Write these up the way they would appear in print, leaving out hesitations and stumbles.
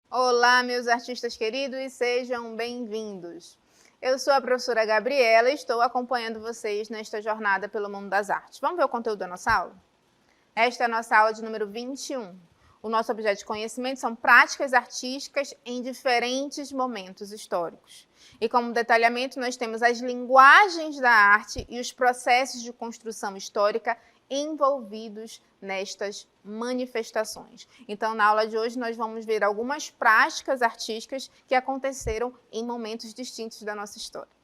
Olá, meus artistas queridos, e sejam bem-vindos. Eu sou a professora Gabriela e estou acompanhando vocês nesta jornada pelo mundo das artes. Vamos ver o conteúdo da nossa aula? Esta é a nossa aula de número 21. O nosso objeto de conhecimento são práticas artísticas em diferentes momentos históricos. E como detalhamento, nós temos as linguagens da arte e os processos de construção histórica envolvidos nestas manifestações. Então, na aula de hoje, nós vamos ver algumas práticas artísticas que aconteceram em momentos distintos da nossa história.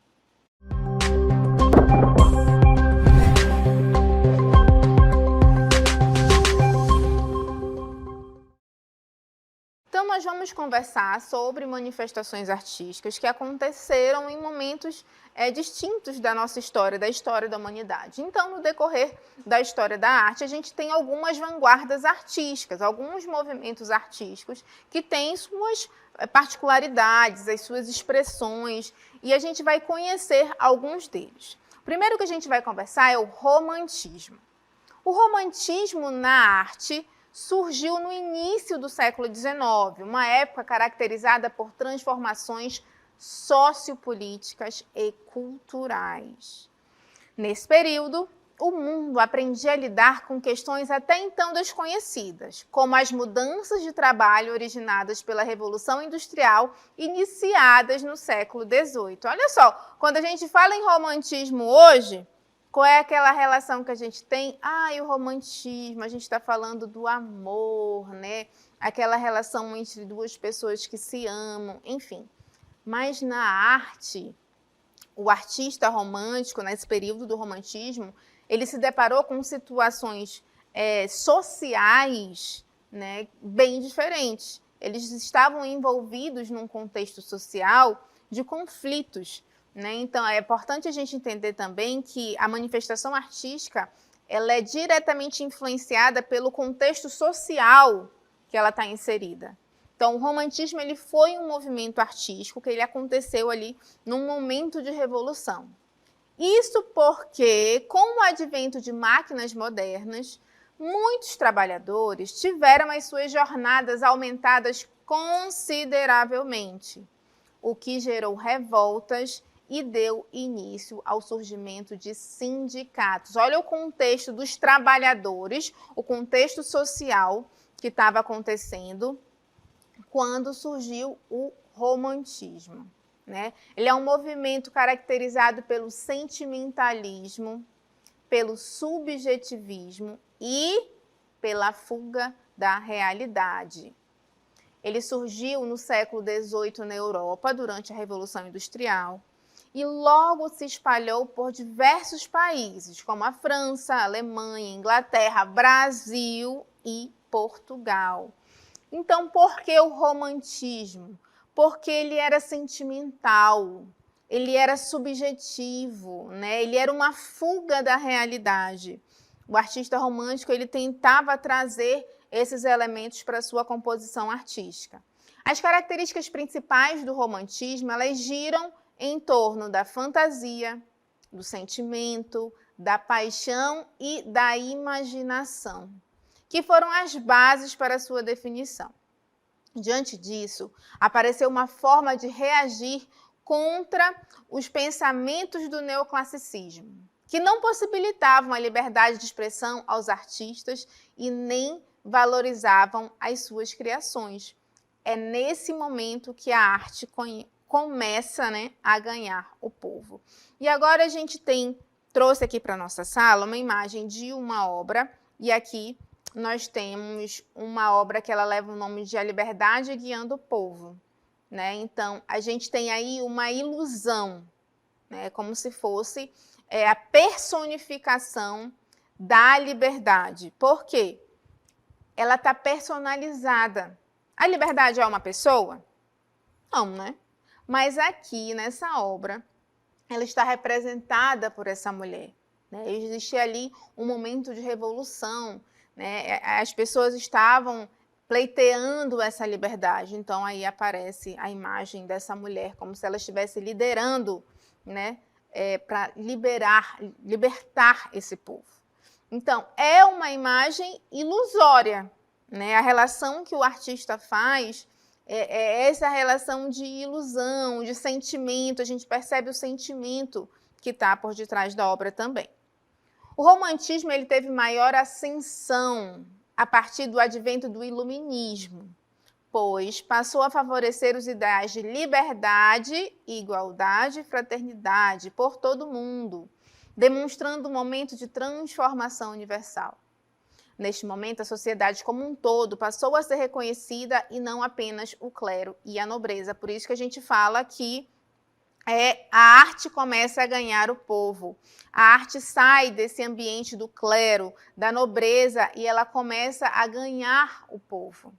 Então, nós vamos conversar sobre manifestações artísticas que aconteceram em momentos distintos da nossa história, da história da humanidade. Então, no decorrer da história da arte, a gente tem algumas vanguardas artísticas, alguns movimentos artísticos que têm suas particularidades, as suas expressões, e a gente vai conhecer alguns deles. O primeiro que a gente vai conversar é o romantismo. O romantismo na arte surgiu no início do século XIX, uma época caracterizada por transformações sociopolíticas e culturais. Nesse período, o mundo aprendia a lidar com questões até então desconhecidas, como as mudanças de trabalho originadas pela Revolução Industrial iniciadas no século XVIII. Olha só, quando a gente fala em romantismo hoje, qual é aquela relação que a gente tem? O romantismo, a gente está falando do amor, né? Aquela relação entre duas pessoas que se amam, enfim. Mas na arte, o artista romântico, nesse período do romantismo, ele se deparou com situações sociais, né, bem diferentes. Eles estavam envolvidos num contexto social de conflitos. Então, é importante a gente entender também que a manifestação artística ela é diretamente influenciada pelo contexto social que ela está inserida. Então, o romantismo ele foi um movimento artístico que ele aconteceu ali num momento de revolução. Isso porque, com o advento de máquinas modernas, muitos trabalhadores tiveram as suas jornadas aumentadas consideravelmente, o que gerou revoltas e deu início ao surgimento de sindicatos. Olha o contexto dos trabalhadores, o contexto social que estava acontecendo quando surgiu o romantismo, né? Ele é um movimento caracterizado pelo sentimentalismo, pelo subjetivismo e pela fuga da realidade. Ele surgiu no século XVIII na Europa, durante a Revolução Industrial, e logo se espalhou por diversos países, como a França, a Alemanha, Inglaterra, Brasil e Portugal. Então, por que o romantismo? Porque ele era sentimental, ele era subjetivo, né? Ele era uma fuga da realidade. O artista romântico ele tentava trazer esses elementos para a sua composição artística. As características principais do romantismo, elas giram em torno da fantasia, do sentimento, da paixão e da imaginação, que foram as bases para a sua definição. Diante disso, apareceu uma forma de reagir contra os pensamentos do neoclassicismo, que não possibilitavam a liberdade de expressão aos artistas e nem valorizavam as suas criações. É nesse momento que a arte começa, né, a ganhar o povo. E agora a gente trouxe aqui para a nossa sala uma imagem de uma obra, e aqui nós temos uma obra que ela leva o nome de A Liberdade Guiando o Povo, né? Então, a gente tem aí uma ilusão, né? Como se fosse a personificação da liberdade. Por quê? Ela está personalizada. A liberdade é uma pessoa? Não, né? Mas aqui, nessa obra, ela está representada por essa mulher, né? Existe ali um momento de revolução, né? As pessoas estavam pleiteando essa liberdade. Então aí aparece a imagem dessa mulher como se ela estivesse liderando, né, para libertar esse povo. Então é uma imagem ilusória, né? A relação que o artista faz é essa relação de ilusão, de sentimento. A gente percebe o sentimento que está por detrás da obra também. O romantismo ele teve maior ascensão a partir do advento do iluminismo, pois passou a favorecer os ideais de liberdade, igualdade e fraternidade por todo o mundo, demonstrando um momento de transformação universal. Neste momento, a sociedade como um todo passou a ser reconhecida e não apenas o clero e a nobreza. Por isso que a gente fala que a arte começa a ganhar o povo. A arte sai desse ambiente do clero, da nobreza, e ela começa a ganhar o povo.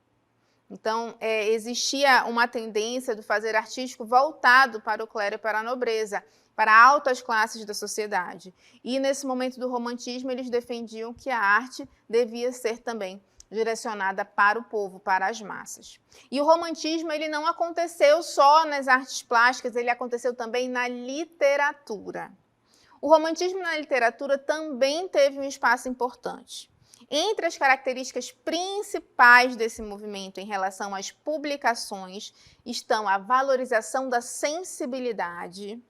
Então, existia uma tendência do fazer artístico voltado para o clero e para a nobreza, para altas classes da sociedade. E nesse momento do romantismo, eles defendiam que a arte devia ser também direcionada para o povo, para as massas. E o romantismo ele não aconteceu só nas artes plásticas, ele aconteceu também na literatura. O romantismo na literatura também teve um espaço importante. Entre as características principais desse movimento em relação às publicações estão a valorização da sensibilidade,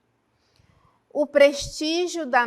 o prestígio da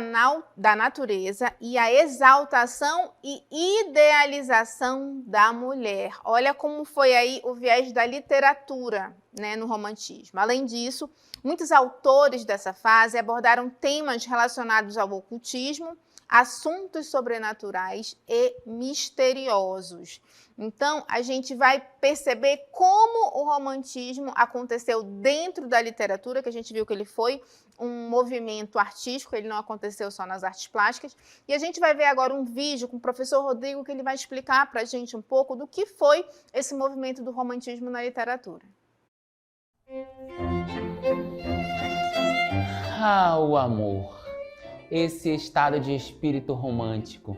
natureza e a exaltação e idealização da mulher. Olha como foi aí o viés da literatura, né, no romantismo. Além disso, muitos autores dessa fase abordaram temas relacionados ao ocultismo, assuntos sobrenaturais e misteriosos. Então, a gente vai perceber como o romantismo aconteceu dentro da literatura, que a gente viu que ele foi um movimento artístico, ele não aconteceu só nas artes plásticas. E a gente vai ver agora um vídeo com o professor Rodrigo, que ele vai explicar para a gente um pouco do que foi esse movimento do romantismo na literatura. Ah, o amor, esse estado de espírito romântico.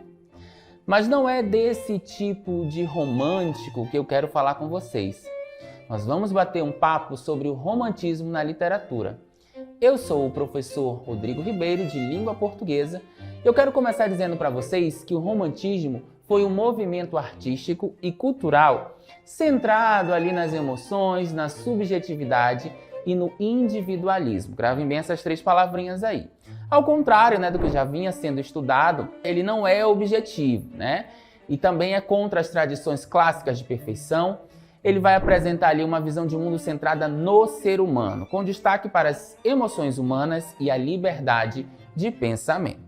Mas não é desse tipo de romântico que eu quero falar com vocês. Nós vamos bater um papo sobre o romantismo na literatura. Eu sou o professor Rodrigo Ribeiro, de Língua Portuguesa, e eu quero começar dizendo para vocês que o romantismo foi um movimento artístico e cultural centrado ali nas emoções, na subjetividade e no individualismo. Gravem bem essas três palavrinhas aí. Ao contrário, né, do que já vinha sendo estudado, ele não é objetivo, né? E também é contra as tradições clássicas de perfeição. Ele vai apresentar ali uma visão de mundo centrada no ser humano, com destaque para as emoções humanas e a liberdade de pensamento.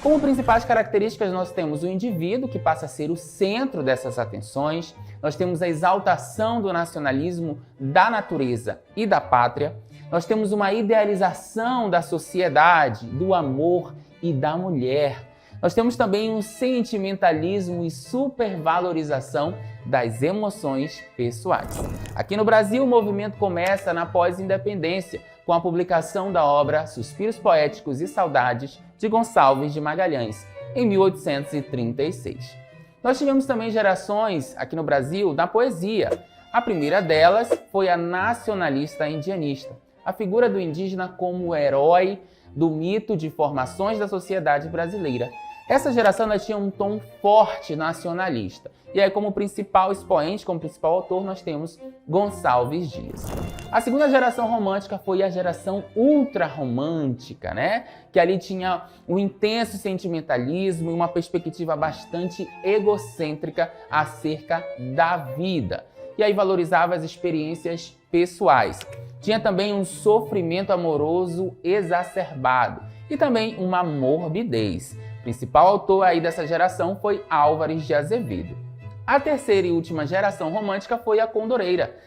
Como principais características, nós temos o indivíduo, que passa a ser o centro dessas atenções. Nós temos a exaltação do nacionalismo, da natureza e da pátria. Nós temos uma idealização da sociedade, do amor e da mulher. Nós temos também um sentimentalismo e supervalorização das emoções pessoais. Aqui no Brasil, o movimento começa na pós-independência, com a publicação da obra Suspiros Poéticos e Saudades, de Gonçalves de Magalhães, em 1836. Nós tivemos também gerações aqui no Brasil da poesia. A primeira delas foi a nacionalista indianista, a figura do indígena como herói do mito de formações da sociedade brasileira. Essa geração tinha um tom forte nacionalista. E aí, como principal expoente, como principal autor, nós temos Gonçalves Dias. A segunda geração romântica foi a geração ultrarromântica, né? Que ali tinha um intenso sentimentalismo e uma perspectiva bastante egocêntrica acerca da vida. E aí valorizava as experiências pessoais. Tinha também um sofrimento amoroso exacerbado e também uma morbidez. O principal autor aí dessa geração foi Álvares de Azevedo. A terceira e última geração romântica foi a Condoreira,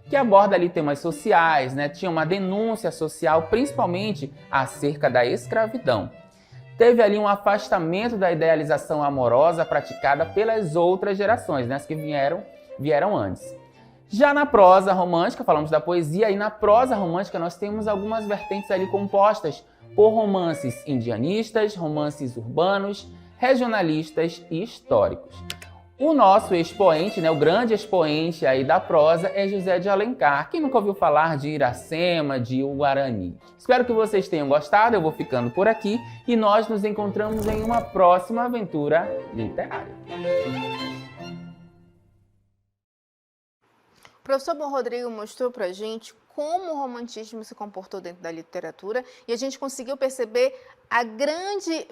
que aborda ali temas sociais, né? Tinha uma denúncia social, principalmente acerca da escravidão. Teve ali um afastamento da idealização amorosa praticada pelas outras gerações, né? As que vieram antes. Já na prosa romântica, falamos da poesia, e na prosa romântica nós temos algumas vertentes ali compostas por romances indianistas, romances urbanos, regionalistas e históricos. O nosso expoente, né, o grande expoente aí da prosa é José de Alencar. Quem nunca ouviu falar de Iracema, de O Guarani? Espero que vocês tenham gostado, eu vou ficando por aqui e nós nos encontramos em uma próxima aventura literária. O professor Bom Rodrigo mostrou para a gente como o romantismo se comportou dentro da literatura e a gente conseguiu perceber a grande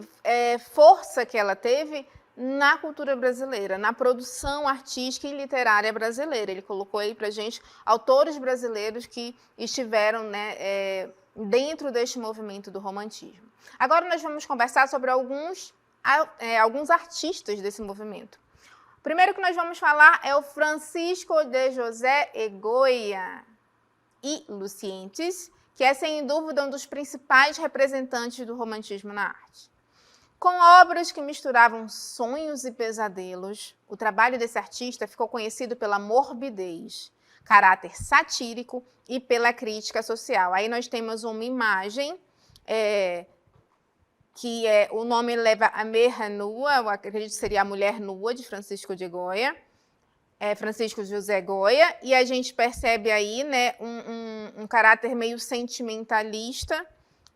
força que ela teve na cultura brasileira, na produção artística e literária brasileira. Ele colocou aí para a gente autores brasileiros que estiveram, né, dentro deste movimento do romantismo. Agora nós vamos conversar sobre alguns artistas desse movimento. O primeiro que nós vamos falar é o Francisco de José e Goya y Lucientes, que é sem dúvida um dos principais representantes do romantismo na arte. Com obras que misturavam sonhos e pesadelos, o trabalho desse artista ficou conhecido pela morbidez, caráter satírico e pela crítica social. Aí nós temos uma imagem que o nome leva a Mer Nua, eu acredito que seria a Mulher Nua, de Francisco de Goya, Francisco José Goya, e a gente percebe aí, né, um caráter meio sentimentalista,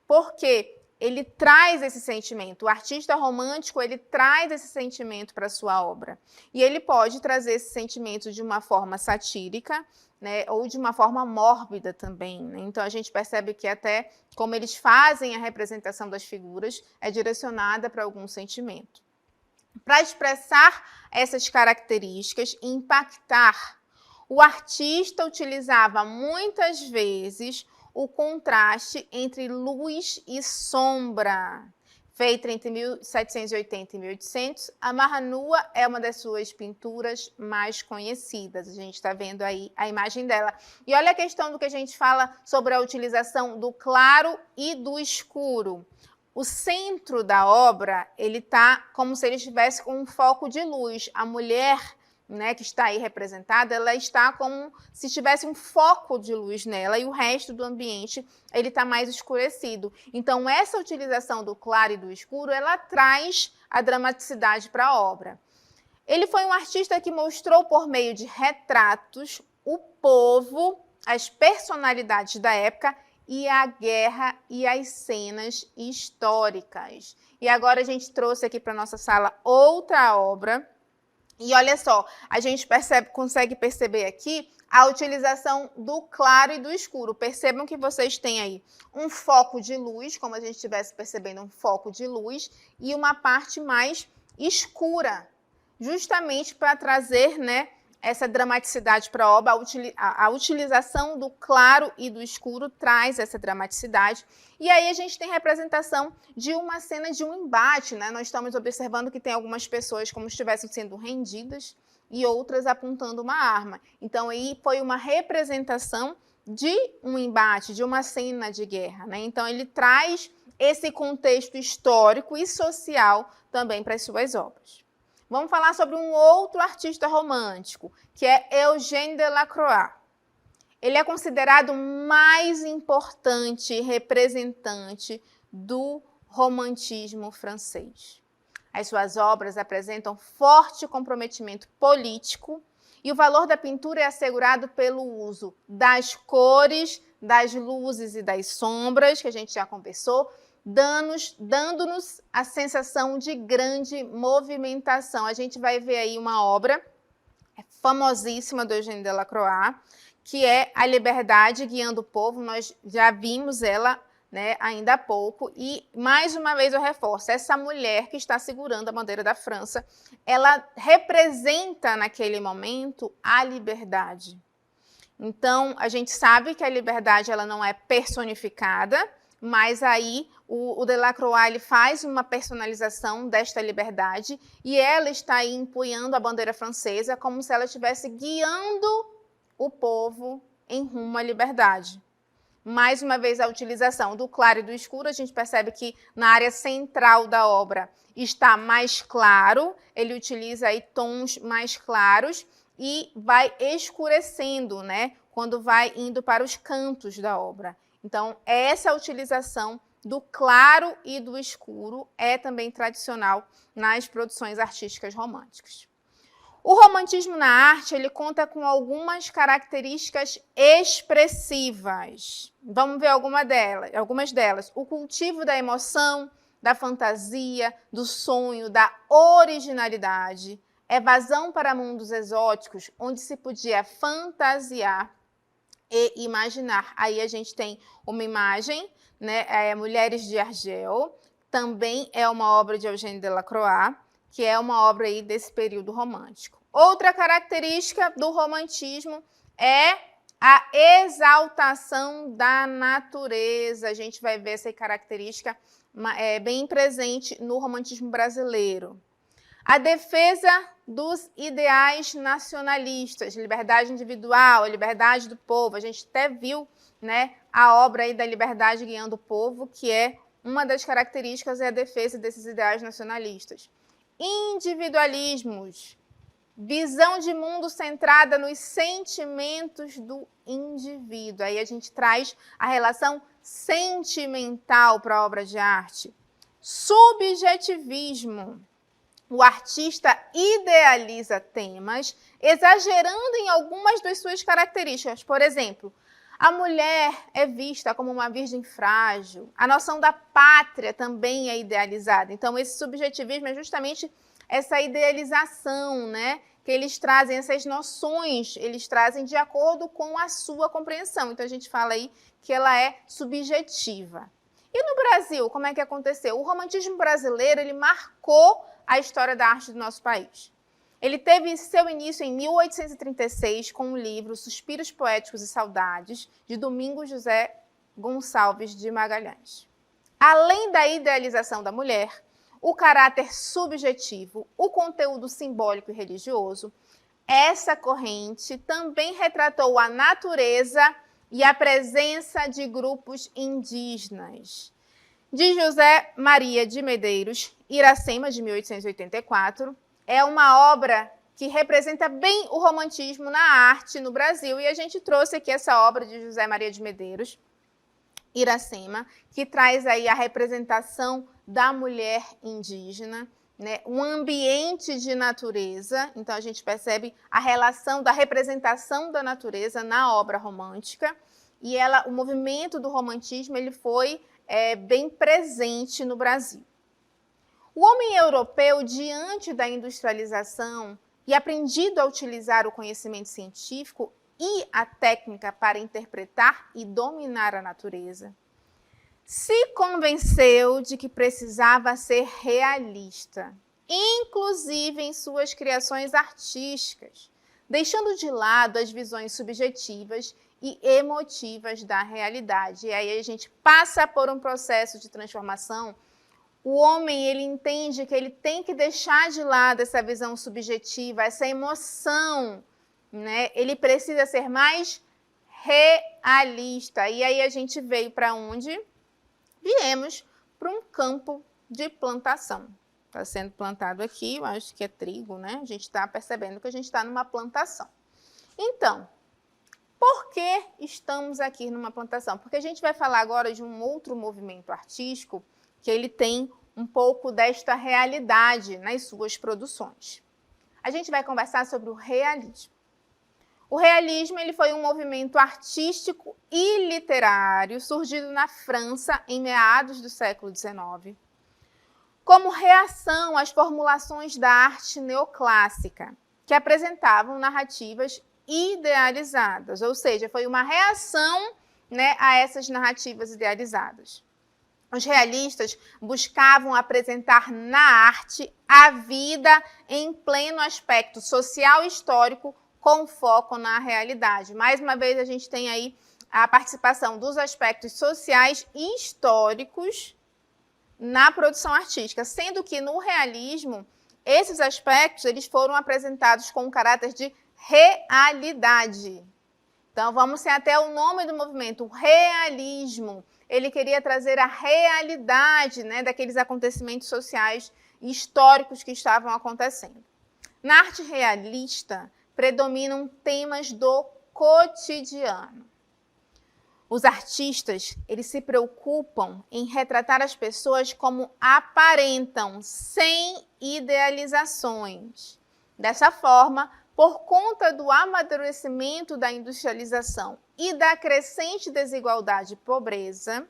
porque ele traz esse sentimento. O artista romântico, ele traz esse sentimento para a sua obra. E ele pode trazer esse sentimento de uma forma satírica, né, ou de uma forma mórbida também, né? Então, a gente percebe que até como eles fazem a representação das figuras é direcionada para algum sentimento. Para expressar essas características e impactar, o artista utilizava muitas vezes o contraste entre luz e sombra. Feita entre 1780 e 1800, a Mer Nua é uma das suas pinturas mais conhecidas. A gente está vendo aí a imagem dela. E olha a questão do que a gente fala sobre a utilização do claro e do escuro. O centro da obra, ele está como se ele estivesse com um foco de luz. A mulher, né, que está aí representada, ela está como se tivesse um foco de luz nela e o resto do ambiente ele está mais escurecido. Então, essa utilização do claro e do escuro, ela traz a dramaticidade para a obra. Ele foi um artista que mostrou por meio de retratos o povo, as personalidades da época e a guerra e as cenas históricas. E agora a gente trouxe aqui para a nossa sala outra obra. E olha só, a gente consegue perceber aqui a utilização do claro e do escuro. Percebam que vocês têm aí um foco de luz, como a gente estivesse percebendo um foco de luz, e uma parte mais escura, justamente para trazer, né, essa dramaticidade para a obra. A utilização do claro e do escuro traz essa dramaticidade. E aí a gente tem representação de uma cena de um embate, né? Nós estamos observando que tem algumas pessoas como se estivessem sendo rendidas e outras apontando uma arma. Então aí foi uma representação de um embate, de uma cena de guerra, né? Então ele traz esse contexto histórico e social também para as suas obras. Vamos falar sobre um outro artista romântico, que é Eugène Delacroix. Ele é considerado o mais importante representante do romantismo francês. As suas obras apresentam forte comprometimento político e o valor da pintura é assegurado pelo uso das cores, das luzes e das sombras, que a gente já conversou, dando-nos a sensação de grande movimentação. A gente vai ver aí uma obra famosíssima do Eugène Delacroix, que é A Liberdade Guiando o Povo. Nós já vimos ela, né, ainda há pouco, e mais uma vez eu reforço, essa mulher que está segurando a bandeira da França, ela representa naquele momento a liberdade. Então, a gente sabe que a liberdade ela não é personificada, mas aí o Delacroix ele faz uma personalização desta liberdade e ela está aí empunhando a bandeira francesa como se ela estivesse guiando o povo em rumo à liberdade. Mais uma vez, a utilização do claro e do escuro, a gente percebe que na área central da obra está mais claro, ele utiliza aí tons mais claros e vai escurecendo, né, quando vai indo para os cantos da obra. Então, essa utilização do claro e do escuro é também tradicional nas produções artísticas românticas. O romantismo na arte, ele conta com algumas características expressivas. Vamos ver algumas delas. O cultivo da emoção, da fantasia, do sonho, da originalidade, evasão para mundos exóticos, onde se podia fantasiar e imaginar. Aí a gente tem uma imagem, né, Mulheres de Argel, também é uma obra de Eugène Delacroix, que é uma obra aí desse período romântico. Outra característica do romantismo é a exaltação da natureza. A gente vai ver essa característica bem presente no romantismo brasileiro. A defesa dos ideais nacionalistas, liberdade individual, a liberdade do povo. A gente até viu, né, a obra aí da Liberdade Guiando o Povo, que é uma das características é a defesa desses ideais nacionalistas. Individualismos, visão de mundo centrada nos sentimentos do indivíduo. Aí a gente traz a relação sentimental para a obra de arte. Subjetivismo. O artista idealiza temas, exagerando em algumas das suas características. Por exemplo, a mulher é vista como uma virgem frágil. A noção da pátria também é idealizada. Então, esse subjetivismo é justamente essa idealização, né? Que eles trazem, essas noções, eles trazem de acordo com a sua compreensão. Então, a gente fala aí que ela é subjetiva. E no Brasil, como é que aconteceu? O romantismo brasileiro, ele marcou a história da arte do nosso país. Ele teve seu início em 1836 com o livro Suspiros Poéticos e Saudades, de Domingos José Gonçalves de Magalhães. Além da idealização da mulher, o caráter subjetivo, o conteúdo simbólico e religioso, essa corrente também retratou a natureza e a presença de grupos indígenas. De José Maria de Medeiros, Iracema, de 1884, é uma obra que representa bem o romantismo na arte no Brasil, e a gente trouxe aqui essa obra de José Maria de Medeiros, Iracema, que traz aí a representação da mulher indígena, né? Um ambiente de natureza. Então a gente percebe a relação da representação da natureza na obra romântica, e o movimento do romantismo ele foi bem presente no Brasil. O homem europeu, diante da industrialização e aprendido a utilizar o conhecimento científico e a técnica para interpretar e dominar a natureza, se convenceu de que precisava ser realista, inclusive em suas criações artísticas, deixando de lado as visões subjetivas e emotivas da realidade. E aí a gente passa por um processo de transformação. O homem, ele entende que ele tem que deixar de lado essa visão subjetiva, essa emoção, né? Ele precisa ser mais realista. E aí a gente veio para onde? Viemos para um campo de plantação. Está sendo plantado aqui, eu acho que é trigo, né? A gente está percebendo que a gente está numa plantação. Então, por que estamos aqui numa plantação? Porque a gente vai falar agora de um outro movimento artístico que ele tem um pouco desta realidade nas suas produções. A gente vai conversar sobre o realismo. O realismo ele foi um movimento artístico e literário surgido na França em meados do século XIX, como reação às formulações da arte neoclássica, que apresentavam narrativas idealizadas, ou seja, foi uma reação, né, a essas narrativas idealizadas. Os realistas buscavam apresentar na arte a vida em pleno aspecto social e histórico, com foco na realidade. Mais uma vez, a gente tem aí a participação dos aspectos sociais e históricos na produção artística, sendo que no realismo, esses aspectos eles foram apresentados com um caráter de realidade. Então, vamos ser até o nome do movimento, o realismo. Ele queria trazer a realidade, né, daqueles acontecimentos sociais e históricos que estavam acontecendo. Na arte realista, predominam temas do cotidiano. Os artistas, eles se preocupam em retratar as pessoas como aparentam, sem idealizações. Dessa forma, por conta do amadurecimento da industrialização e da crescente desigualdade e pobreza,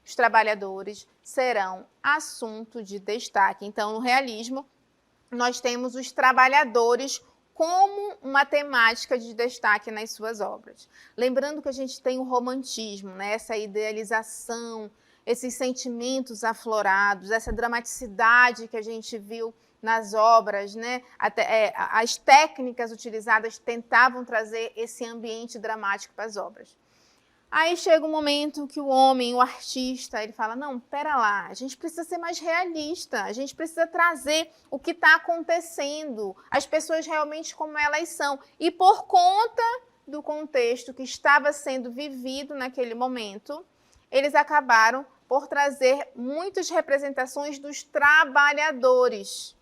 os trabalhadores serão assunto de destaque. Então, no realismo, nós temos os trabalhadores como uma temática de destaque nas suas obras. Lembrando que a gente tem o romantismo, né? Essa idealização, esses sentimentos aflorados, essa dramaticidade que a gente viu nas obras, né? As técnicas utilizadas tentavam trazer esse ambiente dramático para as obras. Aí chega um momento que o homem, o artista, ele fala, não, pera lá, a gente precisa ser mais realista, a gente precisa trazer o que está acontecendo, as pessoas realmente como elas são. E por conta do contexto que estava sendo vivido naquele momento, eles acabaram por trazer muitas representações dos trabalhadores.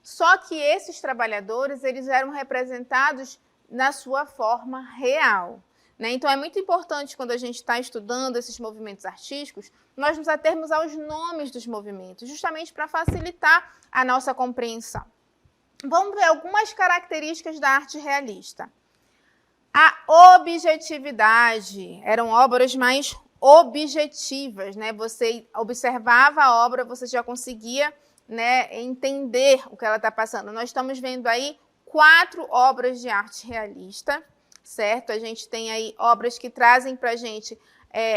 Só que esses trabalhadores, eles eram representados na sua forma real. Então, é muito importante, quando a gente está estudando esses movimentos artísticos, nós nos atermos aos nomes dos movimentos, justamente para facilitar a nossa compreensão. Vamos ver algumas características da arte realista. A objetividade, eram obras mais objetivas, né? Você observava a obra, você já conseguia, né, entender o que ela está passando. Nós estamos vendo aí 4 obras de arte realista, certo? A gente tem aí obras que trazem para a gente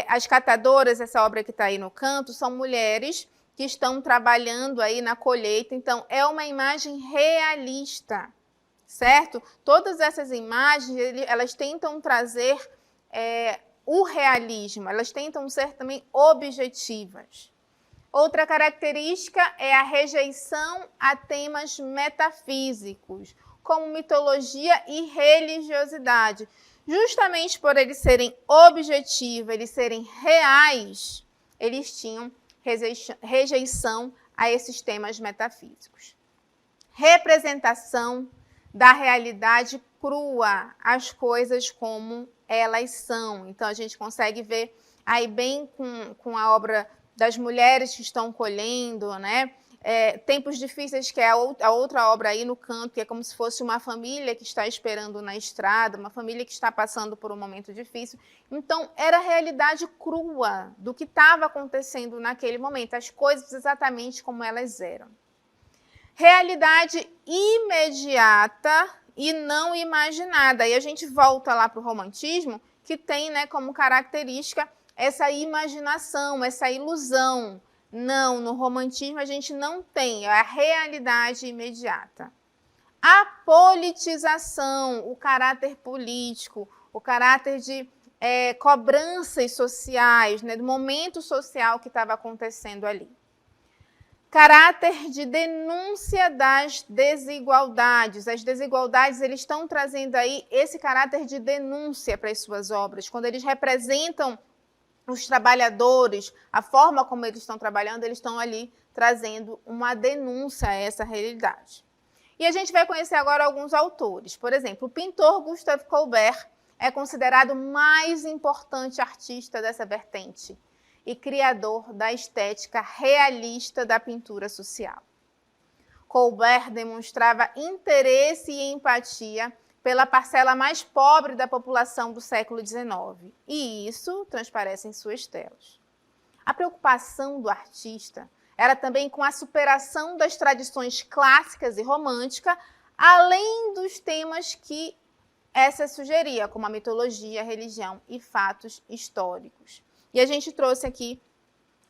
as catadoras, essa obra que está aí no canto, são mulheres que estão trabalhando aí na colheita, então é uma imagem realista, certo? Todas essas imagens, elas tentam trazer o realismo, elas tentam ser também objetivas. Outra característica é a rejeição a temas metafísicos, como mitologia e religiosidade. Justamente por eles serem objetivos, eles serem reais, eles tinham rejeição a esses temas metafísicos. Representação da realidade crua, as coisas como elas são. Então, a gente consegue ver aí bem com a obra das mulheres que estão colhendo, né? Tempos Difíceis, que é a outra obra aí no canto, que é como se fosse uma família que está esperando na estrada, uma família que está passando por um momento difícil. Então, era a realidade crua do que estava acontecendo naquele momento, as coisas exatamente como elas eram. Realidade imediata e não imaginada. E a gente volta lá para o romantismo, que tem, né, como característica essa imaginação, essa ilusão. Não, no romantismo a gente não tem a realidade imediata. A politização, o caráter político, o caráter de cobranças sociais, né, do momento social que estava acontecendo ali. Caráter de denúncia das desigualdades. As desigualdades, eles estão trazendo aí esse caráter de denúncia para as suas obras, quando eles representam os trabalhadores, a forma como eles estão trabalhando, eles estão ali trazendo uma denúncia a essa realidade. E a gente vai conhecer agora alguns autores. Por exemplo, o pintor Gustave Courbet é considerado o mais importante artista dessa vertente e criador da estética realista da pintura social. Courbet demonstrava interesse e empatia pela parcela mais pobre da população do século XIX. E isso transparece em suas telas. A preocupação do artista era também com a superação das tradições clássicas e românticas, além dos temas que essa sugeria, como a mitologia, a religião e fatos históricos. E a gente trouxe aqui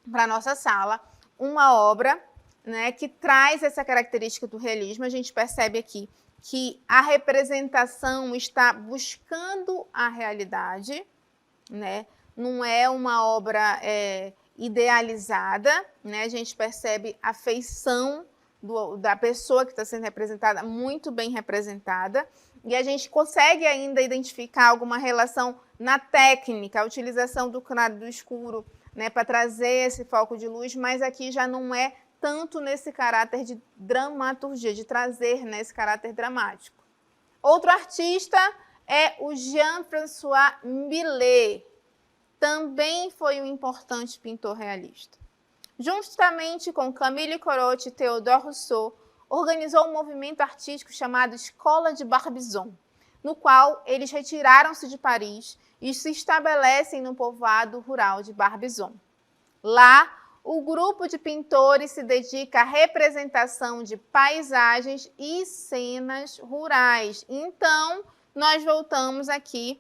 para a nossa sala uma obra, né, que traz essa característica do realismo. A gente percebe aqui que a representação está buscando a realidade, né? Não é uma obra idealizada, né? A gente percebe a feição da pessoa que está sendo representada, muito bem representada, e a gente consegue ainda identificar alguma relação na técnica, a utilização do claro e do escuro, né, para trazer esse foco de luz, mas aqui já não é tanto nesse caráter de dramaturgia, de trazer, né, esse caráter dramático. Outro artista é o Jean-François Millet. Também foi um importante pintor realista. Justamente com Camille Corot e Théodore Rousseau, organizou um movimento artístico chamado Escola de Barbizon, no qual eles retiraram-se de Paris e se estabelecem no povoado rural de Barbizon. Lá, o grupo de pintores se dedica à representação de paisagens e cenas rurais. Então, nós voltamos aqui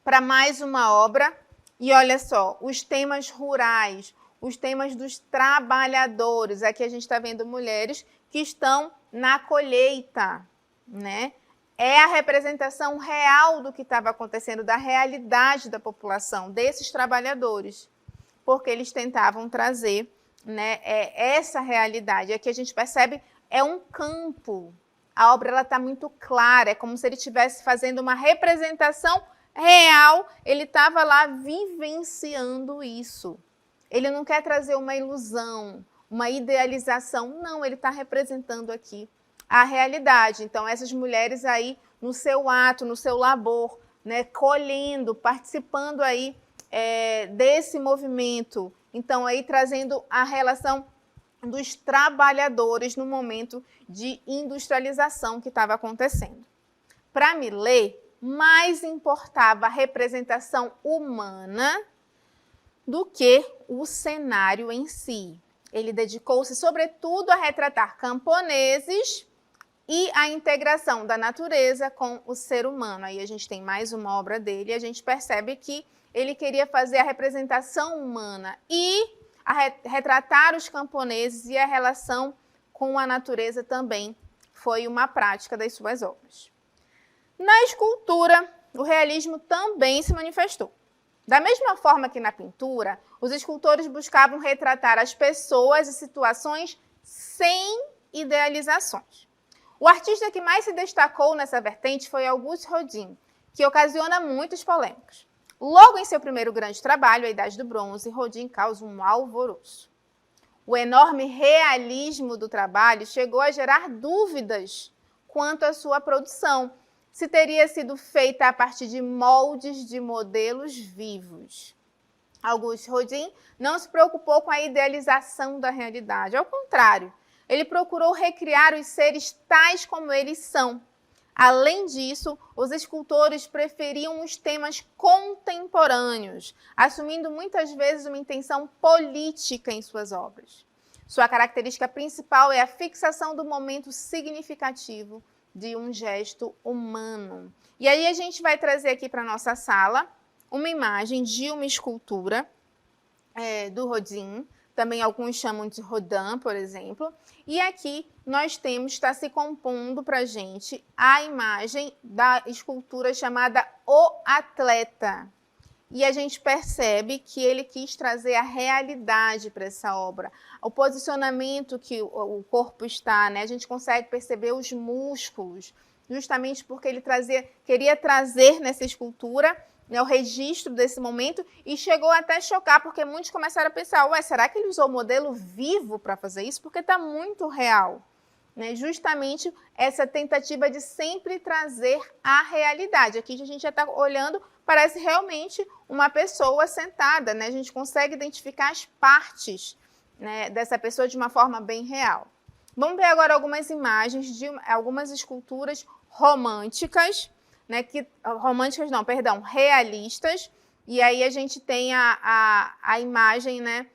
para mais uma obra e olha só, os temas rurais, os temas dos trabalhadores. Aqui a gente está vendo mulheres que estão na colheita, né? É a representação real do que estava acontecendo, da realidade da população, desses trabalhadores, porque eles tentavam trazer, né, essa realidade. Aqui a gente percebe, é um campo. A obra está muito clara, é como se ele estivesse fazendo uma representação real, ele estava lá vivenciando isso. Ele não quer trazer uma ilusão, uma idealização, não, ele está representando aqui a realidade. Então, essas mulheres aí, no seu ato, no seu labor, né, colhendo, participando aí desse movimento. Então, aí trazendo a relação dos trabalhadores no momento de industrialização que estava acontecendo. Para Millet, mais importava a representação humana do que o cenário em si. Ele dedicou-se, sobretudo, a retratar camponeses e a integração da natureza com o ser humano. Aí a gente tem mais uma obra dele e a gente percebe que ele queria fazer a representação humana e retratar os camponeses, e a relação com a natureza também foi uma prática das suas obras. Na escultura, o realismo também se manifestou. Da mesma forma que na pintura, os escultores buscavam retratar as pessoas e situações sem idealizações. O artista que mais se destacou nessa vertente foi Auguste Rodin, que ocasiona muitas polêmicas. Logo em seu primeiro grande trabalho, A Idade do Bronze, Rodin causa um alvoroço. O enorme realismo do trabalho chegou a gerar dúvidas quanto à sua produção, se teria sido feita a partir de moldes de modelos vivos. Auguste Rodin não se preocupou com a idealização da realidade, ao contrário, ele procurou recriar os seres tais como eles são. Além disso, os escultores preferiam os temas contemporâneos, assumindo muitas vezes uma intenção política em suas obras. Sua característica principal é a fixação do momento significativo de um gesto humano. E aí a gente vai trazer aqui para a nossa sala uma imagem de uma escultura do Rodin, também alguns chamam de Rodin, por exemplo. E aqui nós temos, está se compondo para a gente a imagem da escultura chamada O Atleta. E a gente percebe que ele quis trazer a realidade para essa obra. O posicionamento que o corpo está, né? A gente consegue perceber os músculos, justamente porque ele queria trazer nessa escultura, né, o registro desse momento, e chegou até a chocar, porque muitos começaram a pensar, ué, será que ele usou o modelo vivo para fazer isso? Porque está muito real. Né? Justamente essa tentativa de sempre trazer a realidade. Aqui a gente já está olhando, parece realmente uma pessoa sentada, né? A gente consegue identificar as partes, né, dessa pessoa de uma forma bem real. Vamos ver agora algumas imagens de algumas esculturas românticas, né, realistas, e aí a gente tem a imagem, né,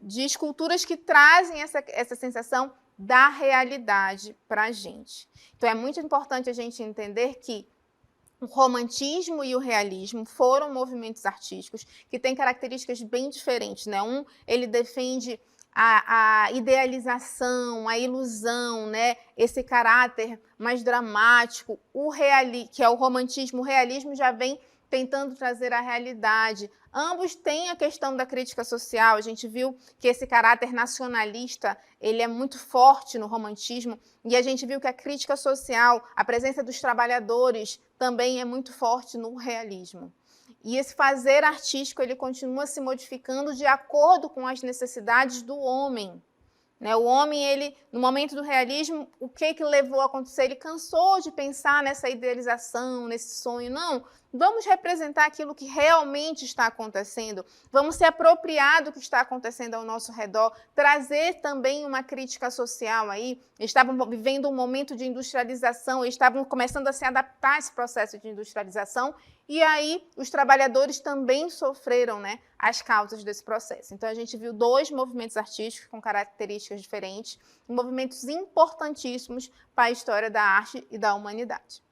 de esculturas que trazem essa sensação da realidade para a gente. Então é muito importante a gente entender que o romantismo e o realismo foram movimentos artísticos que têm características bem diferentes, né? Ele defende a idealização, a ilusão, né? Esse caráter mais dramático, que é o romantismo. O realismo já vem tentando trazer a realidade. Ambos têm a questão da crítica social. A gente viu que esse caráter nacionalista ele é muito forte no romantismo, e a gente viu que a crítica social, a presença dos trabalhadores, também é muito forte no realismo. E esse fazer artístico ele continua se modificando de acordo com as necessidades do homem. né? O homem, ele, no momento do realismo, o que levou a acontecer? Ele cansou de pensar nessa idealização, nesse sonho. Não, vamos representar aquilo que realmente está acontecendo, vamos se apropriar do que está acontecendo ao nosso redor, trazer também uma crítica social aí. Estavam vivendo um momento de industrialização, estavam começando a se adaptar a esse processo de industrialização, e aí os trabalhadores também sofreram, né, as causas desse processo. Então a gente viu dois movimentos artísticos com características diferentes, movimentos importantíssimos para a história da arte e da humanidade.